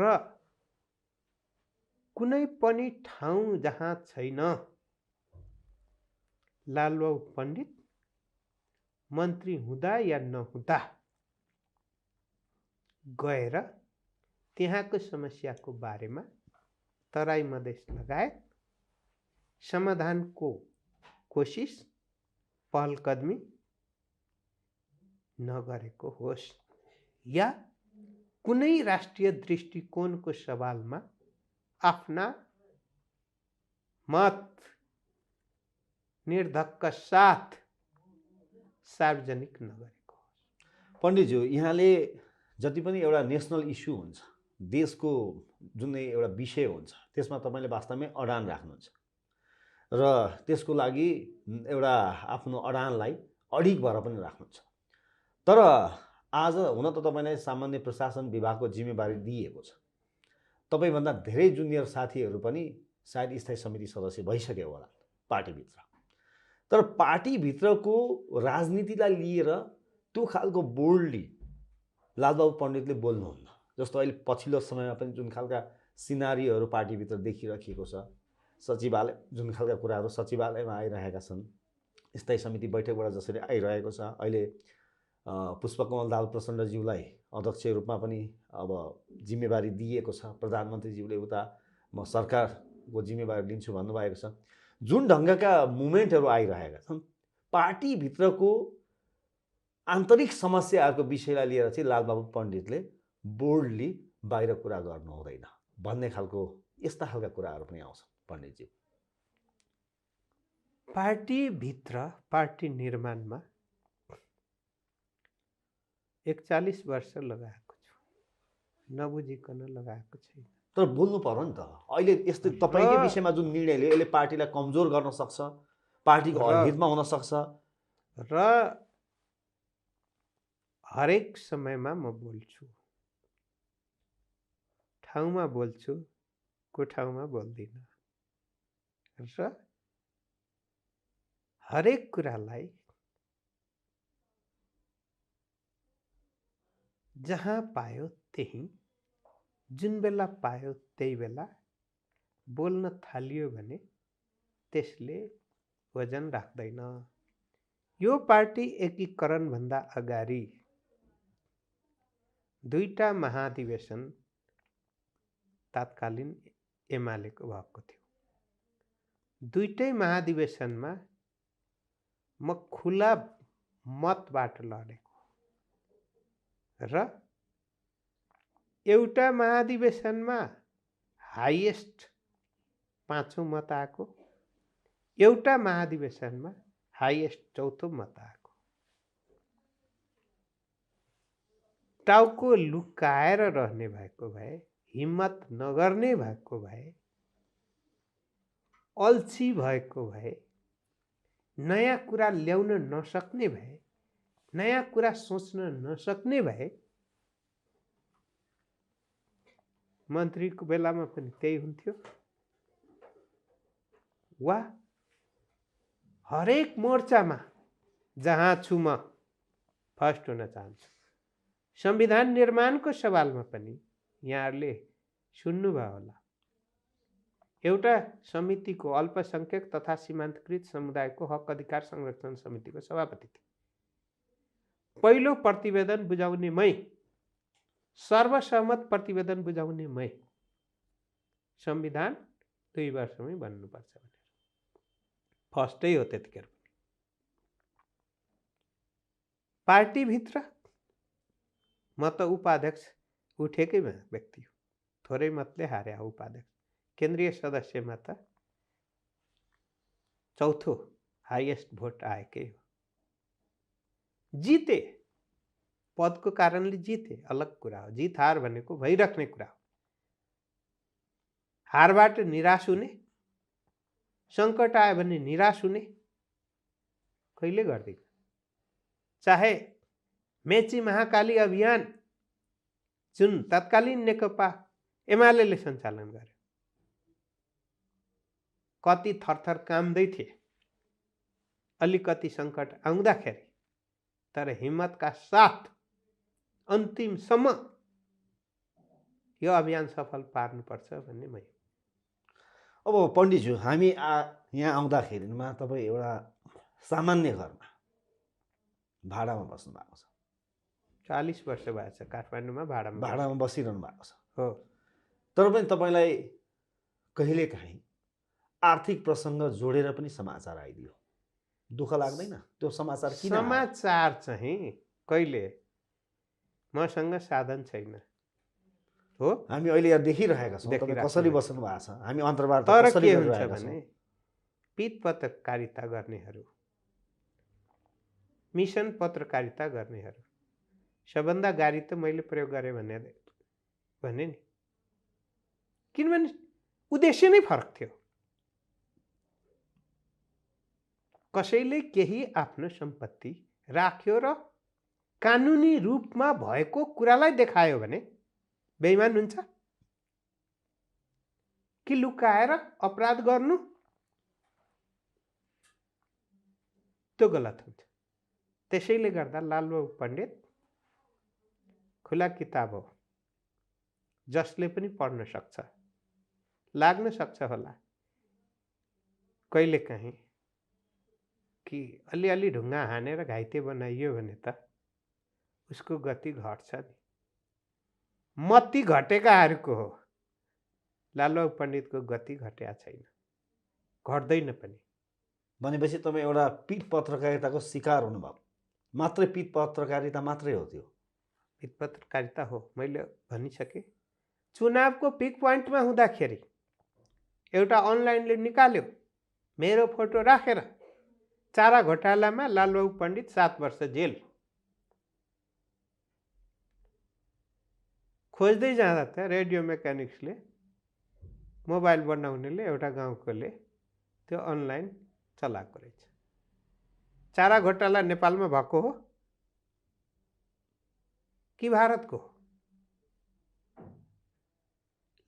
कुनै पनि ठाउँ जहाँ छैन लालबाबु पण्डित मन्त्री हुँदा या नहुँदा गएर त्यहाँको समस्याको बारेमा तराई मधेस लगायत समाधानको कोसिस, पहलकदमी नगरेको होस् या कुनै राष्ट्रिय दृष्टिकोणको सवालमा आफ्ना मत निर्धक्क साथ सार्वजनिक नगरेको होस्। पण्डितज्यू, यहाँले जति पनि एउटा नेसनल इस्यु हुन्छ, देशको जुन एउटा विषय हुन्छ, त्यसमा तपाईँले वास्तवमै अडान राख्नुहुन्छ र त्यसको लागि एउटा आफ्नो अडानलाई अडिग भएर पनि राख्नुहुन्छ। तर आज हुन त तपाईँलाई सामान्य प्रशासन विभागको जिम्मेवारी दिएको छ। तपाईँभन्दा धेरै जुनियर साथीहरू पनि सायद स्थायी समिति सदस्य भइसक्यो होला पार्टीभित्र। तर पार्टीभित्रको राजनीतिलाई लिएर त्यो खालको बोल्डली लालबाबु पण्डितले बोल्नुहुन्न। जस्तो अहिले पछिल्लो समयमा पनि जुन खालका सिनारीहरू पार्टीभित्र देखिराखिएको छ, सचिवालय जुन खालका कुराहरू सचिवालयमा आइरहेका छन्, स्थायी समिति बैठकबाट जसरी आइरहेको छ, अहिले पुष्पकमल दाहाल प्रचण्डज्यूलाई अध्यक्ष रूपमा पनि अब जिम्मेवारी दिएको छ। प्रधानमन्त्रीज्यूले उता म सरकारको जिम्मेवारी लिन्छु भन्नुभएको छ। जुन ढङ्गका मुभमेन्टहरू आइरहेका छन्, पार्टीभित्रको आन्तरिक समस्याहरूको विषयलाई लिएर चाहिँ लालबाबु पण्डितले बोल्डली बाहिर कुरा गर्नु हुँदैन भन्ने खालको यस्ता खालका कुराहरू पनि आउँछन्। पण्डितज्यू, पार्टीभित्र पार्टी निर्माणमा 41 वर्ष लगाएको छु, नबुझिकन लगाएको छैन। तर बोल्नु पर्यो नि त। अहिले यस्तो तपाईँकै विषयमा जुन निर्णयले यसले पार्टीलाई कमजोर गर्न सक्छ, पार्टीको हितमा हुन सक्छ र हरेक समयमा म बोल्छु, ठाउँमा बोल्छु, को ठाउँमा बोल्दिनँ र हरेक कुरालाई जहाँ पायो त्यही, जुन बेला पायो त्यही बेला बोल्न थालियो भने त्यसले वजन राख्दैन। यो पार्टी एकीकरणभन्दा अगाडि दुईटा महाधिवेशन तत्कालीन एमालेको भएको थियो। दुईटै महाधिवेशनमा म खुला मतबाट लडेको र एउटा महाधिवेशनमा हाइएस्ट 5औं मत आएको, एउटा महाधिवेशनमा हाइएस्ट 4थो मत आएको। टाउको लुकाएर रहने भएको भए, हिम्मत नगर्ने भएको भए, अल्छी भएको भए, नयाँ कुरा ल्याउन नसक्ने भए, नयाँ कुरा सोच्न नसक्ने भए, मन्त्रीको बेलामा पनि त्यही हुन्थ्यो। वा हरेक मोर्चामा जहाँ छु म फर्स्ट हुन चाहन्छु। संविधान निर्माणको सवालमा पनि यहाँहरूले सुन्नुभयो होला, एउटा समितिको अल्पसंख्यक तथा सीमान्तकृत समुदायको हक अधिकार संरक्षण समितिको सभापति थिए। पहिलो प्रतिवेदन बुझाउने मै, सर्वसहमत प्रतिवेदन बुझाउने मै, संविधान 2 वर्षमै बन्नुपर्छ भनेर फर्स्टै हो त्यतिखेर। पार्टीभित्र म त उपाध्यक्ष उठेकै व्यक्ति हो, थोरै मतले हारे उपाध्यक्ष। केन्द्रीय सदस्यमा त 4थो हाइएस्ट भोट आएकै हो। जिते, पदको कारणले जिते, अलग कुरा हो। जित हार भनेको भइराख्ने कुरा हो। हारबाट निराश हुने, सङ्कट आयो भने निराश हुने कहिले गर्दैन। चाहे मेची महाकाली अभियान जुन तत्कालीन नेकपा एमालेले सञ्चालन गर्यो, कति थरथर काम्दै थिए अलिकति सङ्कट आउँदाखेरि, तर हिम्मतका साथ अन्तिमसम्म यो अभियान सफल पार्नुपर्छ भन्ने मै। अब पण्डितज्यू, हामी यहाँ आउँदाखेरिमा तपाईँ एउटा सामान्य घरमा भाडामा बस्नु भएको छ। 40 वर्ष भएछ काठमाडौँमा भाडामा बसिरहनु भएको छ हो। तर पनि तपाईँलाई कहिलेकाहीँ आर्थिक प्रसङ्ग जोडेर पनि समाचार आइदियो, दुःख लाग्दैन? त्यो समाचार किन? समाचार चाहिँ कहिले, मसँग साधन छैन हो। हामी अहिले यहाँ देखिरहेका छौँ तपाईँ कसरी बस्नु भएको छ, हामी अन्तर्वार्ता तर कसरी के हुन्छ गरिरहेका छौँ। भने पीत पत्रकारिता गर्नेहरू, मिसन पत्रकारिता गर्नेहरू, सबभन्दा गाडी त मैले प्रयोग गरेँ भने नि, किनभने उद्देश्य नै फरक थियो। कसैले केही आफ्नो सम्पत्ति राख्यो र कानुनी रूपमा भएको कुरालाई देखायो भने बेइमान हुन्छ कि लुकाएर अपराध गर्नु, त्यो गलत हुन्छ। त्यसैले गर्दा लालबाबु पण्डित खुला किताब हो, जसले पनि पढ्न सक्छ, लाग्न सक्छ होला कहिलेकाहीँ कि अलिअलि ढुङ्गा हानेर घाइते बनाइयो भने त उसको गति घट्छ नि। मती घटेकाहरूको हो, लालबाबु पण्डितको गति घटेका छैन, घट्दैन पनि। भनेपछि तपाईँ एउटा पीठ पत्रकारिताको शिकार हुनुभयो। मात्रै पीठ पत्रकारिता मात्रै हो त्यो? पीठ पत्रकारिता हो, मैले भनिसकेँ। चुनावको पिक पोइन्टमा हुँदाखेरि एउटा अनलाइनले निकाल्यो मेरो फोटो राखेर, चारा घोटालामा लालबाबु पण्डित 7 वर्ष जेल। खोज्दै जाँदा त रेडियो मेकानिक्सले, मोबाइल बनाउनेले, एउटा गाउँकोले त्यो अनलाइन चलाएको रहेछ। चारा घोटाला नेपालमा भएको हो कि भारतको?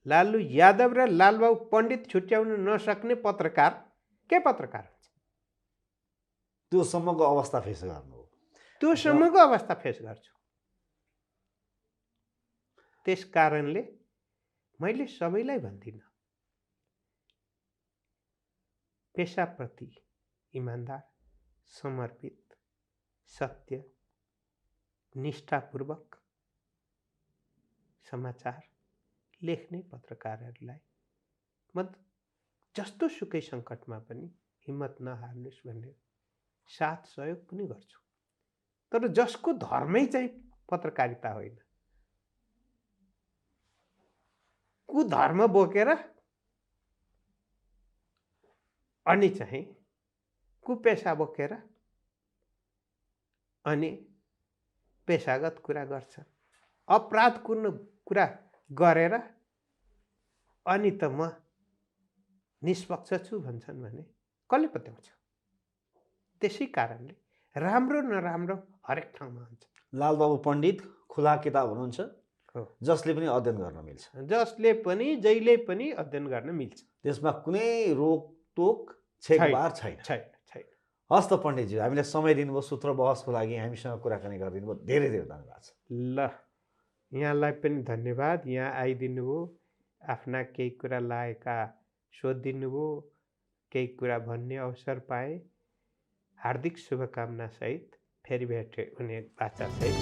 लालु यादव र लालबाबु पण्डित छुट्याउन नसक्ने पत्रकार के पत्रकार हुन्छ? त्यो सम्मको अवस्था फेस गर्नु हो। त्यो सम्मको अवस्था फेस गर्छु। त्यस कारणले मैले सबैलाई भन्दिनँ, पेसाप्रति इमान्दार, समर्पित, सत्य, निष्ठापूर्वक समाचार लेख्ने पत्रकारहरूलाई म जस्तो सुकै सङ्कटमा पनि हिम्मत नहार्नुहोस् भन्ने साथ सहयोग पनि गर्छु। तर जसको धर्मै चाहिँ पत्रकारिता होइन, कुधर्म बोकेर अनि चाहिँ कुपेसा बोकेर अनि पेशागत कुरा गर्छ, अपराधपूर्ण कुरा गरेर अनि त म निष्पक्ष छु भन्छन् भने कसले पत्याउँछ? त्यसै कारणले राम्रो नराम्रो हरेक ठाउँमा हुन्छ। लालबाबु पण्डित खुला किताब हुनुहुन्छ, हो, जसले पनि अध्ययन गर्न मिल्छ, जसले पनि जहिले पनि अध्ययन गर्न मिल्छ। त्यसमा कुनै रोकटोक छेकबार छैन। छैन छैन। हस् त पण्डितज्यू, हामीले समय दिनुभयो, सूत्र बहसको लागि हामीसँग कुराकानी गरिदिनु भयो, धेरै धेरै धन्यवाद छ। ल, यहाँलाई पनि धन्यवाद। यहाँ आइदिनु भयो, आफ्ना केही कुरा लागेका सोधिदिनु भयो, केही कुरा भन्ने अवसर पाएँ। हार्दिक शुभकामना सहित फेरि भेट हुने बाचासहित।